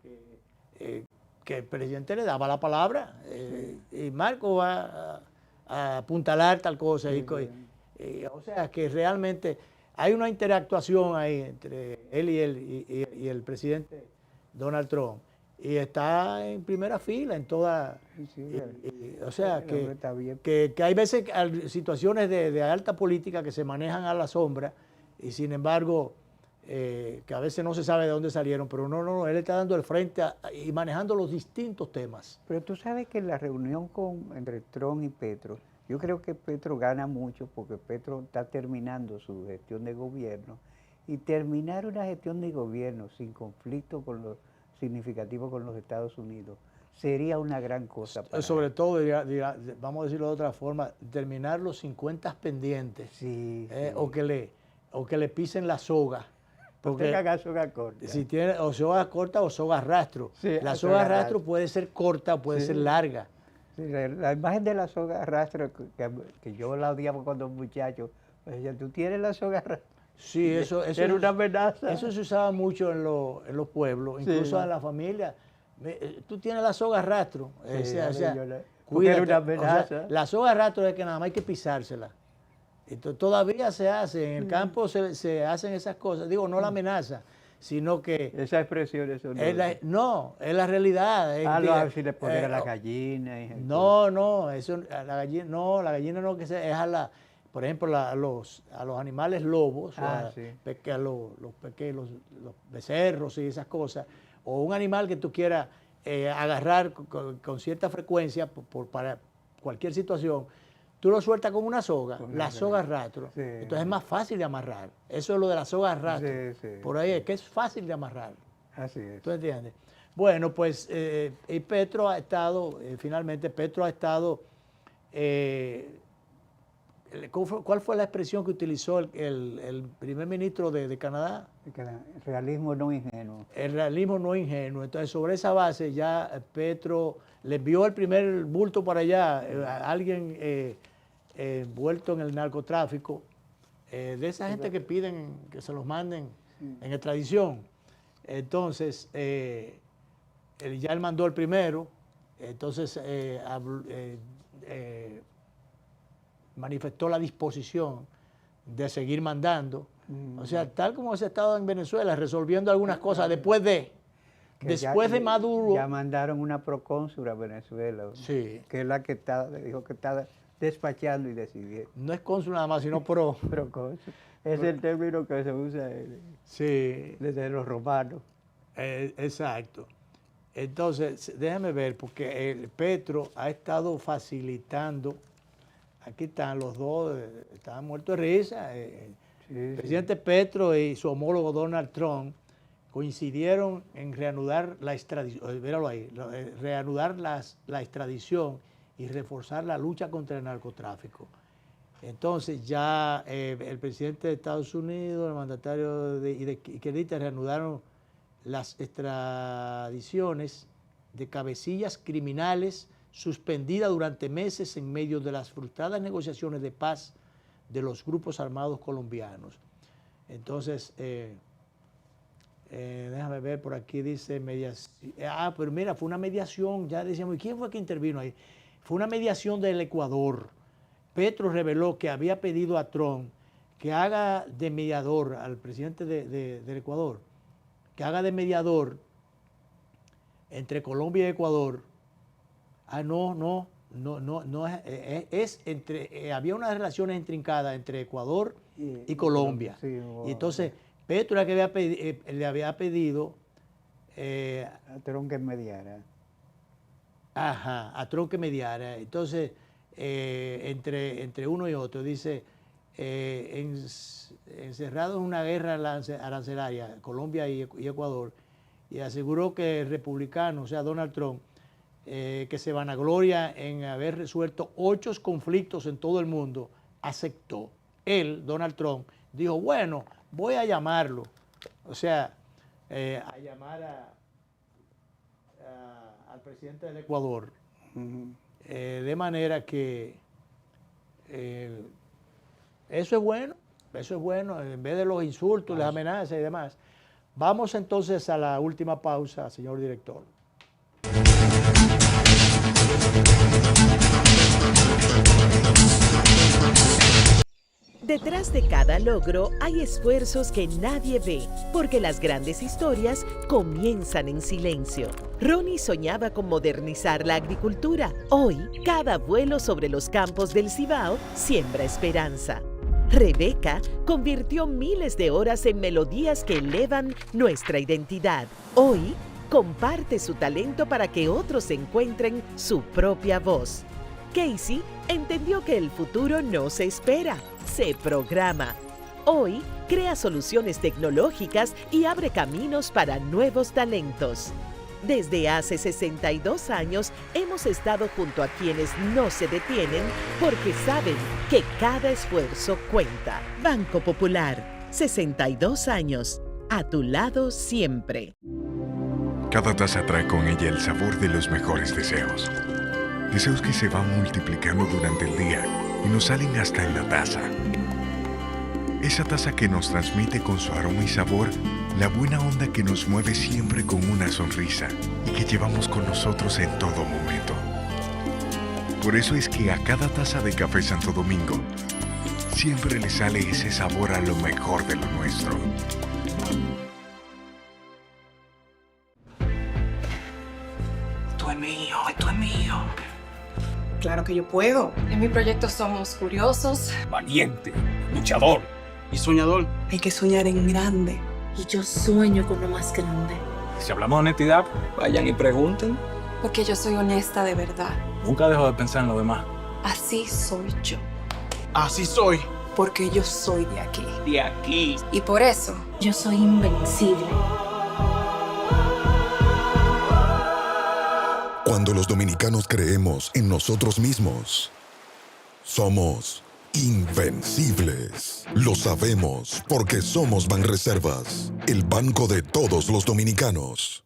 que el presidente le daba la palabra, y Marco va a apuntalar tal cosa. O sea que realmente hay una interactuación ahí entre él y el presidente Donald Trump, y está en primera fila en toda. O sea que hay veces situaciones de alta política que se manejan a la sombra, y sin embargo que a veces no se sabe de dónde salieron, pero no, él está dando el frente y manejando los distintos temas. Pero tú sabes que la reunión entre Trump y Petro, yo creo que Petro gana mucho porque Petro está terminando su gestión de gobierno, y terminar una gestión de gobierno sin conflicto significativo con los Estados Unidos sería una gran cosa para sobre él. todo, vamos a decirlo de otra forma, terminar los 50 pendientes, o que le pisen la soga. Porque haga soga corta. Si tiene o soga corta o soga rastro. Sí, la soga rastro puede ser corta o puede ser larga. Sí, la imagen de la soga rastro, que yo la odiaba cuando muchacho, pues decía, tú tienes la soga rastro. Sí, eso era una amenaza. Eso se usaba mucho en los pueblos, incluso en la familia. Tú tienes la soga rastro. Porque era una amenaza. La soga rastro es que nada más hay que pisársela. Entonces, todavía se hace, en el campo se hacen esas cosas. Digo, no la amenaza, sino que... Esas expresiones son... es la realidad. A ver si le ponen a la gallina. No, eso, la gallina no, que sea, es por ejemplo, a los animales lobos, a los becerros y esas cosas, o un animal que tú quieras agarrar con cierta frecuencia para cualquier situación, tú lo sueltas con una soga, la soga rastro. Sí. Entonces es más fácil de amarrar. Eso es lo de la soga rastro. Sí. Por ahí es que es fácil de amarrar. Así es. ¿Tú entiendes? Bueno, pues y Petro ha estado, finalmente Petro ha estado, ¿cuál fue la expresión que utilizó el primer ministro de Canadá? El realismo no ingenuo. El realismo no ingenuo. Entonces, sobre esa base ya Petro le envió el primer bulto para allá, a alguien envuelto en el narcotráfico, de esa gente que piden que se los manden en extradición. Entonces, ya él mandó el primero, entonces manifestó la disposición de seguir mandando. O sea, tal como se ha estado en Venezuela, resolviendo algunas cosas después de Maduro. Ya mandaron una procónsula a Venezuela, que es la que dijo que está despachando y decidiendo. No es cónsul nada más, sino procónsul. Es el término que se usa desde los romanos. Exacto. Entonces, déjame ver, porque el Petro ha estado facilitando. Aquí están los dos, estaban muertos de risa. El presidente Petro y su homólogo Donald Trump coincidieron en reanudar la extradición, reanudar la extradición y reforzar la lucha contra el narcotráfico. Entonces ya el presidente de Estados Unidos, el mandatario y Kedita reanudaron las extradiciones de cabecillas criminales suspendidas durante meses en medio de las frustradas negociaciones de paz de los grupos armados colombianos. Entonces, déjame ver, por aquí dice mediación. Pero mira, fue una mediación, ya decíamos, ¿y quién fue que intervino ahí? Fue una mediación del Ecuador. Petro reveló que había pedido a Trump que haga de mediador al presidente del Ecuador, que haga de mediador entre Colombia y Ecuador. No, había unas relaciones intrincadas entre Ecuador y Colombia. Sí, y entonces Petro era que le había pedido a Trump que mediara. a Trump que mediara. Entonces, entre uno y otro, dice, encerrado en una guerra arancelaria, Colombia y Ecuador, y aseguró que el republicano, o sea, Donald Trump, que se vanagloria en haber resuelto 8 conflictos en todo el mundo, aceptó. Él, Donald Trump, dijo, bueno, voy a llamarlo, o sea, a llamar al presidente del Ecuador, de manera que eso es bueno, en vez de los insultos, las amenazas y demás. Vamos entonces a la última pausa, señor director. Detrás de cada logro hay esfuerzos que nadie ve, porque las grandes historias comienzan en silencio. Ronnie soñaba con modernizar la agricultura. Hoy, cada vuelo sobre los campos del Cibao siembra esperanza. Rebeca convirtió miles de horas en melodías que elevan nuestra identidad. Hoy, comparte su talento para que otros encuentren su propia voz. Casey entendió que el futuro no se espera, se programa. Hoy, crea soluciones tecnológicas y abre caminos para nuevos talentos. Desde hace 62 años hemos estado junto a quienes no se detienen porque saben que cada esfuerzo cuenta. Banco Popular, 62 años, a tu lado siempre. Cada taza trae con ella el sabor de los mejores deseos. Deseos que se van multiplicando durante el día y nos salen hasta en la taza. Esa taza que nos transmite con su aroma y sabor la buena onda que nos mueve siempre con una sonrisa y que llevamos con nosotros en todo momento. Por eso es que a cada taza de Café Santo Domingo siempre le sale ese sabor a lo mejor de lo nuestro. Esto es mío, esto es mío. Claro que yo puedo. En mi proyecto somos curiosos. Valiente, luchador y soñador. Hay que soñar en grande. Y yo sueño con lo más grande. Si hablamos de honestidad, vayan y pregunten. Porque yo soy honesta de verdad. Nunca dejo de pensar en lo demás. Así soy yo. Así soy. Porque yo soy de aquí. De aquí. Y por eso, yo soy invencible. Cuando los dominicanos creemos en nosotros mismos, somos invencibles. Lo sabemos porque somos Banreservas, el banco de todos los dominicanos.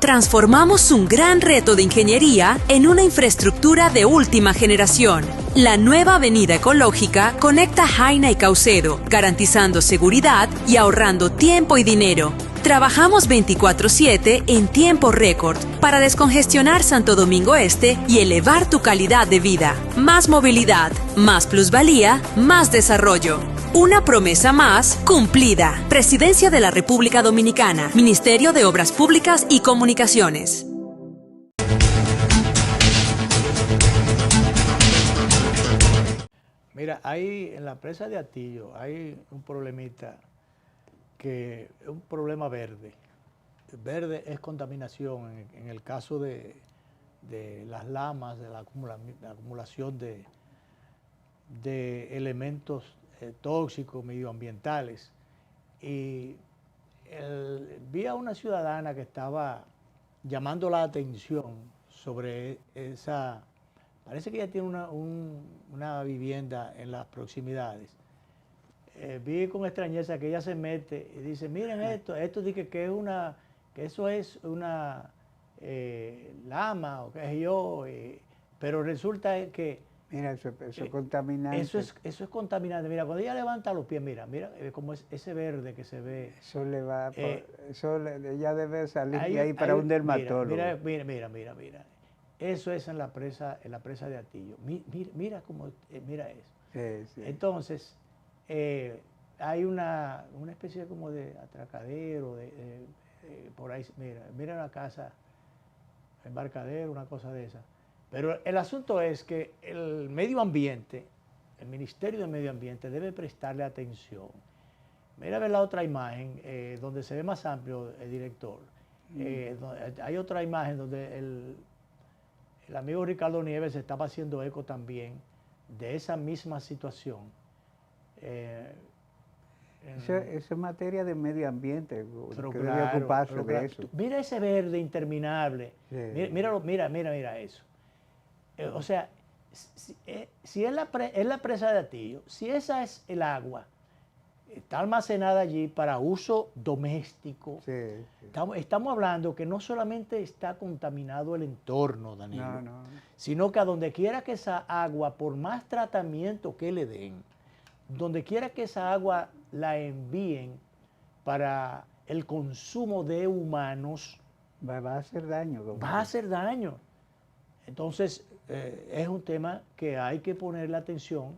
Transformamos un gran reto de ingeniería en una infraestructura de última generación. La nueva avenida ecológica conecta Jaina y Caucedo, garantizando seguridad y ahorrando tiempo y dinero. Trabajamos 24/7 en tiempo récord para descongestionar Santo Domingo Este y elevar tu calidad de vida. Más movilidad, más plusvalía, más desarrollo. Una promesa más cumplida. Presidencia de la República Dominicana, Ministerio de Obras Públicas y Comunicaciones. Mira, hay en la presa de Atillo hay un problemita que es un problema verde. Verde es contaminación en el caso de las lamas, de la acumulación de elementos tóxicos, medioambientales. Y vi a una ciudadana que estaba llamando la atención sobre esa. Parece que ella tiene una vivienda en las proximidades. Vi con extrañeza que ella se mete y dice, miren esto dice que eso es una lama o qué sé yo, pero resulta que Mira, eso es contaminante. Eso es contaminante. Mira, cuando ella levanta los pies, mira como es ese verde que se ve. Eso le va, ella debe salir de ahí para un dermatólogo. Mira. Eso es en la presa de Atillo. Mira cómo, mira eso. Sí, sí. Entonces, hay una especie como de atracadero, por ahí, mira una casa, embarcadero, una cosa de esa. Pero el asunto es que el medio ambiente, el Ministerio de Medio Ambiente debe prestarle atención. Mira a ver la otra imagen, donde se ve más amplio el director. Hay otra imagen donde el amigo Ricardo Nieves estaba haciendo eco también de esa misma situación. Eso es materia de medio ambiente, Pero que claro, debe ocuparse pero de claro, eso. mira ese verde interminable. Sí. Mira eso. O sea, si es la presa de Atillo, si esa es el agua, está almacenada allí para uso doméstico. Sí, sí. Estamos hablando que no solamente está contaminado el entorno, Danilo, No. sino que a donde quiera que esa agua, por más tratamiento que le den, donde quiera que esa agua la envíen para el consumo de humanos, Va a hacer daño. va a hacer daño. Entonces, es un tema que hay que ponerle atención.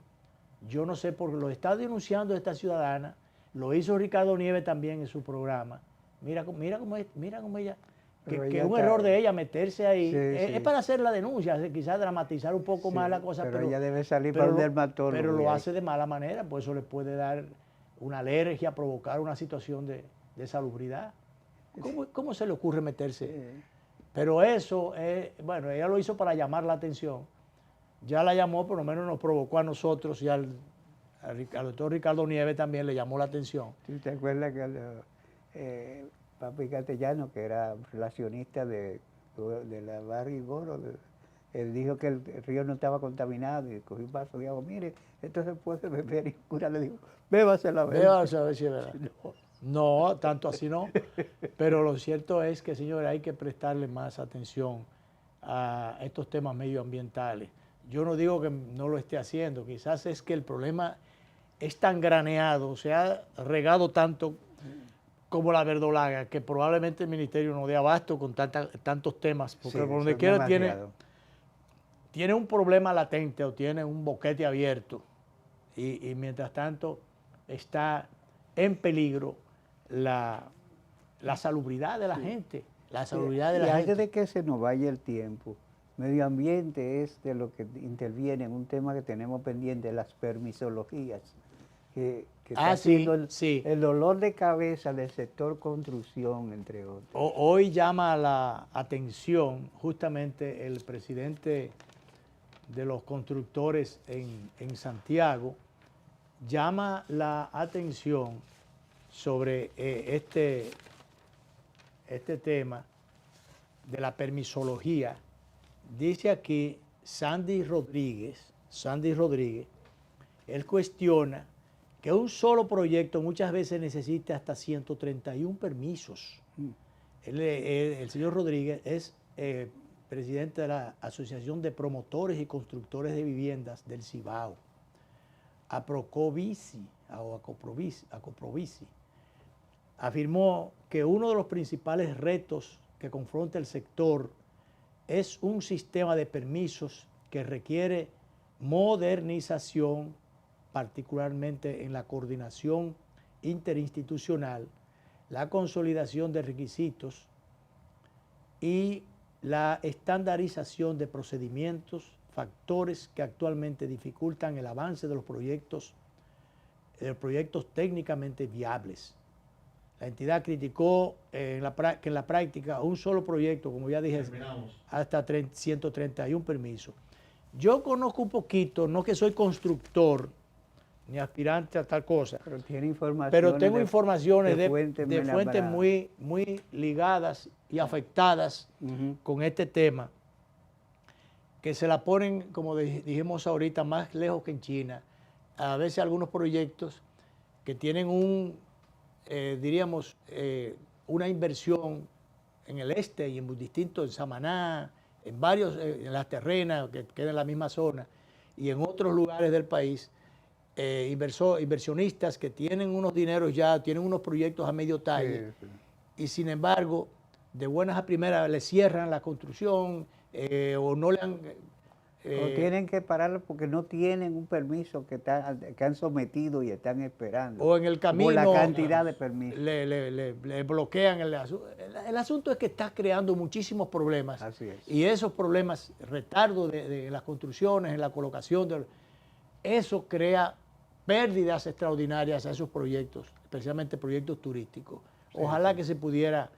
Yo no sé, porque lo está denunciando esta ciudadana, lo hizo Ricardo Nieves también en su programa. Mira cómo ella, que es un error de ella meterse ahí. Sí, es sí. para hacer la denuncia, quizás dramatizar un poco más la cosa, pero ella debe salir pero para un lo- dermatólogo. Pero y lo ahí. hace de mala manera, pues eso le puede dar una alergia, provocar una situación de salubridad. ¿Cómo se le ocurre meterse? Pero eso, bueno, ella lo hizo para llamar la atención. Ya la llamó, por lo menos nos provocó a nosotros y al doctor Ricardo Nieves también le llamó la atención. ¿Tú te acuerdas que Papi Castellano, que era relacionista de la Barrio Goro, él dijo que el río no estaba contaminado y cogió un vaso de agua? Mire, esto se puede beber. Y el cura le dijo, bébasela a ver. Vea a ver si es verdad. No, tanto así no. Pero lo cierto es que, señores, hay que prestarle más atención a estos temas medioambientales. Yo no digo que no lo esté haciendo, quizás es que el problema es tan graneado, se ha regado tanto como la verdolaga, que probablemente el ministerio no dé abasto con tantos temas, porque por donde quiera tiene un problema latente o tiene un boquete abierto y mientras tanto está en peligro la salubridad de la gente, la salubridad de la y gente. antes de que se nos vaya el tiempo, medio ambiente es de lo que interviene en un tema que tenemos pendiente, las permisologías, que está siendo el dolor de cabeza del sector construcción, entre otros. Hoy llama la atención justamente el presidente de los constructores en Santiago, llama la atención sobre este tema de la permisología. Dice aquí Sandy Rodríguez, él cuestiona que un solo proyecto muchas veces necesita hasta 131 permisos. El señor Rodríguez es presidente de la Asociación de Promotores y Constructores de Viviendas del Cibao, Aprocovisi. Afirmó que uno de los principales retos que confronta el sector es un sistema de permisos que requiere modernización, particularmente en la coordinación interinstitucional, la consolidación de requisitos y la estandarización de procedimientos, factores que actualmente dificultan el avance de los proyectos técnicamente viables. La entidad criticó que en la práctica un solo proyecto, como ya dije, hasta 131 permisos. Yo conozco un poquito, no que soy constructor ni aspirante a tal cosa, pero tengo informaciones de fuentes muy ligadas y afectadas con este tema, que se la ponen, como dijimos ahorita, más lejos que en China. A veces algunos proyectos que tienen una inversión en el este y en distintos, en Samaná, en varios, en Las Terrenas, que quedan en la misma zona, y en otros lugares del país, inversionistas que tienen unos dineros ya, tienen unos proyectos a medio talle, y sin embargo, de buenas a primeras le cierran la construcción, o no le han... o tienen que pararlo porque no tienen un permiso que han sometido y están esperando. O en el camino... Por la cantidad de permisos. Le bloquean el asunto. El asunto es que está creando muchísimos problemas. Así es. Y esos problemas, retardo de las construcciones, en la colocación, eso crea pérdidas extraordinarias a esos proyectos, especialmente proyectos turísticos. Ojalá que se pudiera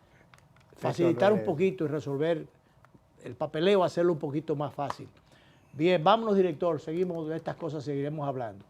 facilitar un poquito y resolver el papeleo, hacerlo un poquito más fácil. Bien, vámonos, director, seguimos de estas cosas, seguiremos hablando.